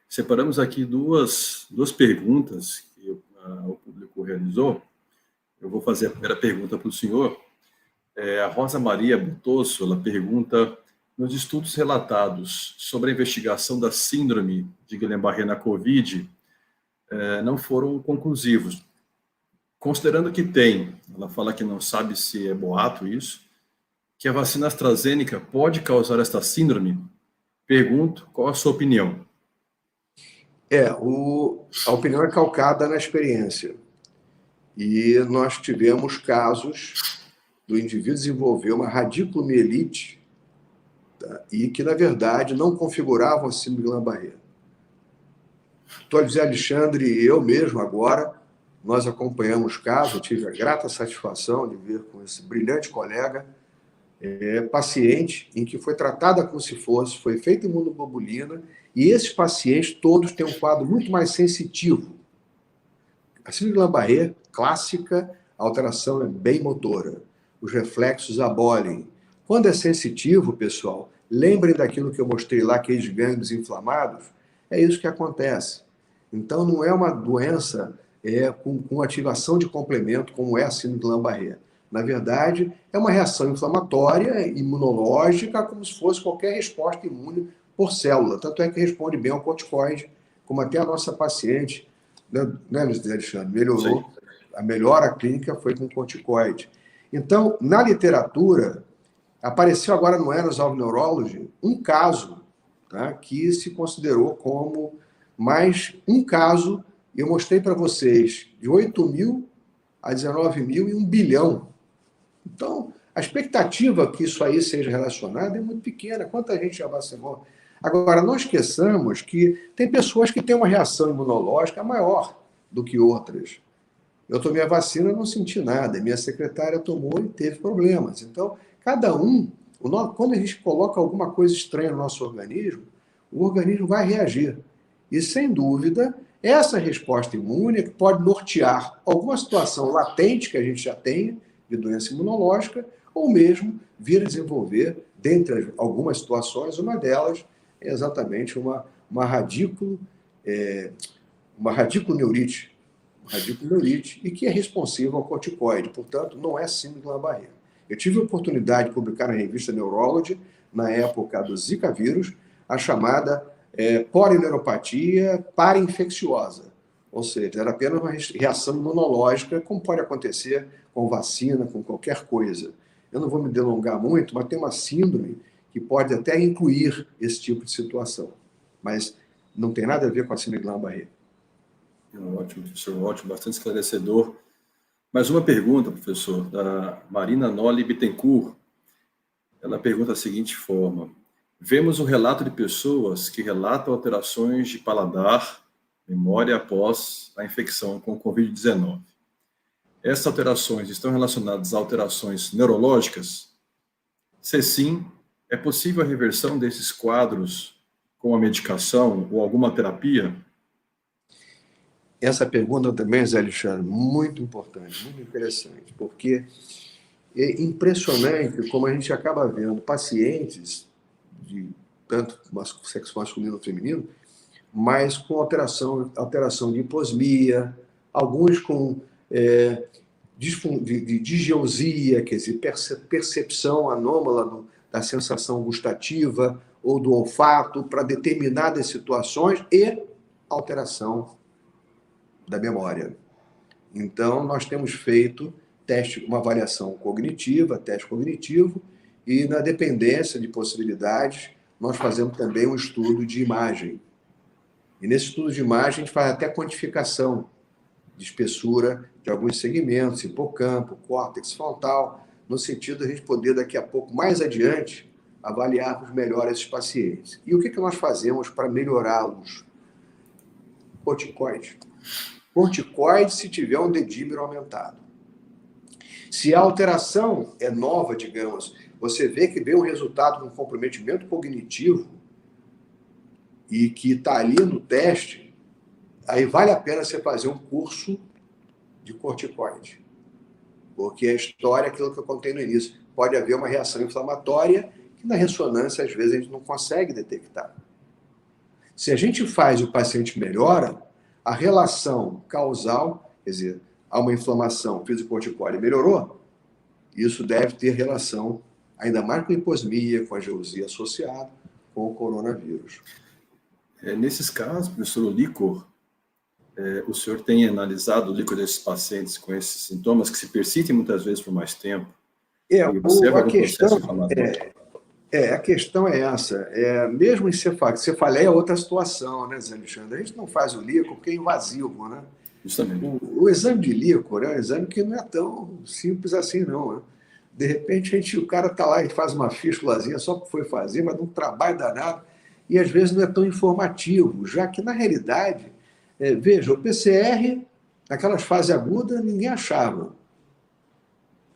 Separamos aqui duas perguntas que o público realizou. Eu vou fazer a primeira pergunta para o senhor. A Rosa Maria Butosso, ela pergunta: nos estudos relatados sobre a investigação da síndrome de Guillain-Barré na COVID, não foram conclusivos. Considerando que tem, ela fala que não sabe se é boato isso, que a vacina AstraZeneca pode causar esta síndrome, pergunto qual a sua opinião. A opinião é calcada na experiência. E nós tivemos casos do indivíduo desenvolver uma radiculomielite, tá? E que, na verdade, não configuravam a síndrome de Guillain-Barré. Doutor José Alexandre e eu mesmo, agora, nós acompanhamos o caso, eu tive a grata satisfação de ver com esse brilhante colega, paciente em que foi tratada como se fosse, foi feita imunoglobulina, e esses pacientes todos têm um quadro muito mais sensitivo. A síndrome de Guillain-Barré, clássica, a alteração é bem motora. Os reflexos abolem. Quando é sensitivo, pessoal, lembrem daquilo que eu mostrei lá, aqueles gânglios inflamados, é isso que acontece. Então, não é uma doença com ativação de complemento, como é a síndrome de Guillain-Barré. Na verdade, é uma reação inflamatória, imunológica, como se fosse qualquer resposta imune por célula. Tanto é que responde bem ao corticoide, como até a nossa paciente, né, Luiz Alexandre, melhorou. Sim. A melhora clínica foi com corticoide. Então, na literatura, apareceu agora no Annals of Neurology um caso, tá, que se considerou como mais um caso, eu mostrei para vocês, de 8 mil a 19 mil e 1 bilhão. Então, a expectativa que isso aí seja relacionado é muito pequena. Quanta gente já vacinou? Agora, não esqueçamos que tem pessoas que têm uma reação imunológica maior do que outras. Eu tomei a vacina e não senti nada. Minha secretária tomou e teve problemas. Então, cada um, quando a gente coloca alguma coisa estranha no nosso organismo, o organismo vai reagir. E, sem dúvida, essa resposta imune que pode nortear alguma situação latente que a gente já tem de doença imunológica, ou mesmo vir a desenvolver, dentre algumas situações, uma delas é exatamente uma radiculoneurite, e que é responsiva ao corticoide, portanto, não é síndrome de Guillain-Barré. Eu tive a oportunidade de publicar na revista Neurology, na época do Zika vírus, a chamada polineuropatia parainfecciosa, ou seja, era apenas uma reação imunológica, como pode acontecer com vacina, com qualquer coisa. Eu não vou me delongar muito, mas tem uma síndrome que pode até incluir esse tipo de situação, mas não tem nada a ver com a síndrome de Guillain-Barré. Ótimo, professor, ótimo, bastante esclarecedor. Mais uma pergunta, professor, da Marina Noli Bittencourt. Ela pergunta da seguinte forma: vemos um relato de pessoas que relatam alterações de paladar, memória após a infecção com o Covid-19. Essas alterações estão relacionadas a alterações neurológicas? Se sim, é possível a reversão desses quadros com a medicação ou alguma terapia? Essa pergunta também, Zé Alexandre, muito importante, muito interessante, porque é impressionante como a gente acaba vendo pacientes de tanto sexo masculino ou feminino, mas com alteração de hiposmia, alguns com de digeusia, quer dizer, percepção anômala da sensação gustativa ou do olfato para determinadas situações e alteração da memória. Então, nós temos feito uma avaliação cognitiva, teste cognitivo, e na dependência de possibilidades, nós fazemos também um estudo de imagem. E nesse estudo de imagem, a gente faz até quantificação de espessura de alguns segmentos, hipocampo, córtex frontal, no sentido de a gente poder, daqui a pouco, mais adiante, avaliarmos melhor esses pacientes. E o que nós fazemos para melhorá-los? Corticoide. Corticoide se tiver um dedímero aumentado. Se a alteração é nova, digamos, você vê que vem um resultado com comprometimento cognitivo e que está ali no teste, aí vale a pena você fazer um curso de corticoide. Porque a história é aquilo que eu contei no início. Pode haver uma reação inflamatória que na ressonância, às vezes, a gente não consegue detectar. Se a gente faz e o paciente melhora, a relação causal, quer dizer, há uma inflamação, fiz o corticóide, melhorou, isso deve ter relação, ainda mais com a hiposmia, com a geusia associada, com o coronavírus. Nesses casos, professor, o líquor o senhor tem analisado o líquido desses pacientes com esses sintomas que se persistem muitas vezes por mais tempo? E observa algum processo inflamatório? A questão é essa. Mesmo em cefaleia é outra situação, né, Zé Alexandre? A gente não faz o líquor porque é invasivo, né? Justamente. O exame de líquor é um exame que não é tão simples assim, não, né? De repente, o cara está lá e faz uma fístulazinha só porque foi fazer, mas não trabalho danado, e às vezes não é tão informativo, já que, na realidade, veja, o PCR, naquelas fases agudas, ninguém achava.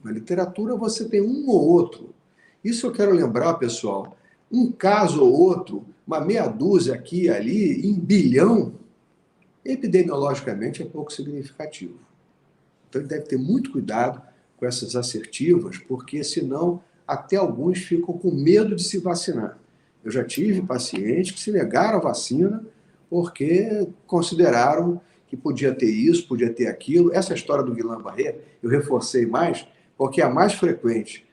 Na literatura, você tem um ou outro. Isso eu quero lembrar, pessoal. Um caso ou outro, uma meia dúzia aqui e ali, em bilhão, epidemiologicamente é pouco significativo. Então, ele deve ter muito cuidado com essas assertivas, porque senão até alguns ficam com medo de se vacinar. Eu já tive pacientes que se negaram à vacina porque consideraram que podia ter isso, podia ter aquilo. Essa história do Guillain-Barré, eu reforcei mais, porque é a mais frequente.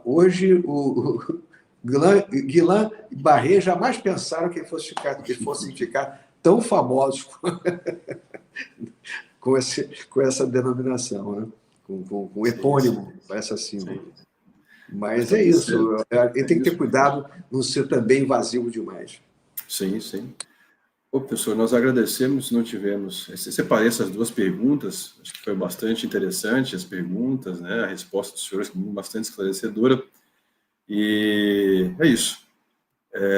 Hoje, o Guillain-Barré jamais pensaram que eles fossem ficar tão famosos com essa denominação, né? Com o epônimo, essa símbolo. Mas é isso, ele tem que ter cuidado não ser também invasivo demais. Sim, sim. Ô, professor, nós agradecemos, não tivemos... Eu separei essas duas perguntas, acho que foi bastante interessante as perguntas, né? A resposta dos senhores foi bastante esclarecedora. E é isso.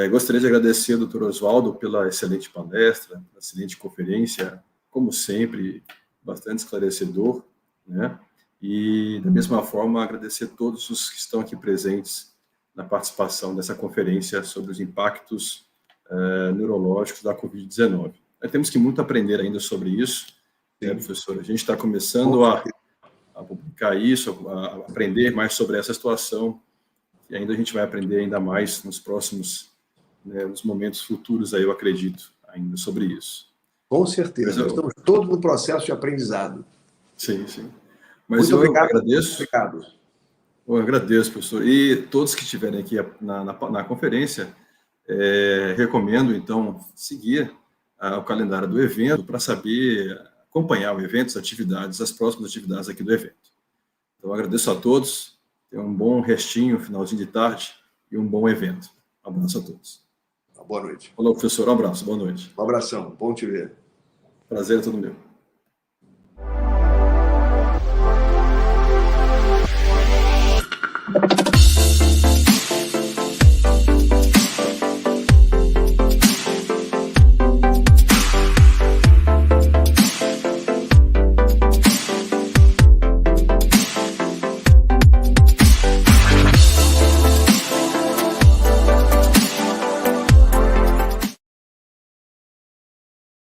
Gostaria de agradecer ao doutor Oswaldo pela excelente palestra, excelente conferência, como sempre, bastante esclarecedor, né? E, da mesma forma, agradecer a todos os que estão aqui presentes na participação dessa conferência sobre os impactos neurológicos da Covid-19. Nós temos que muito aprender ainda sobre isso, né, professor? A gente está começando a publicar isso, a aprender mais sobre essa situação, e ainda a gente vai aprender ainda mais nos próximos, né, nos momentos futuros, aí eu acredito, ainda sobre isso. Com certeza, estamos todos no processo de aprendizado. Sim, sim. Mas muito obrigado. Agradeço. Muito obrigado. Eu agradeço, professor. E todos que estiverem aqui na conferência, recomendo, então, seguir o calendário do evento para saber acompanhar o evento, as atividades, as próximas atividades aqui do evento. Então, agradeço a todos, tenham um bom restinho, finalzinho de tarde e um bom evento. Um abraço a todos. Boa noite. Olá, professor, um abraço, boa noite. Um abração, bom te ver. Prazer é todo meu.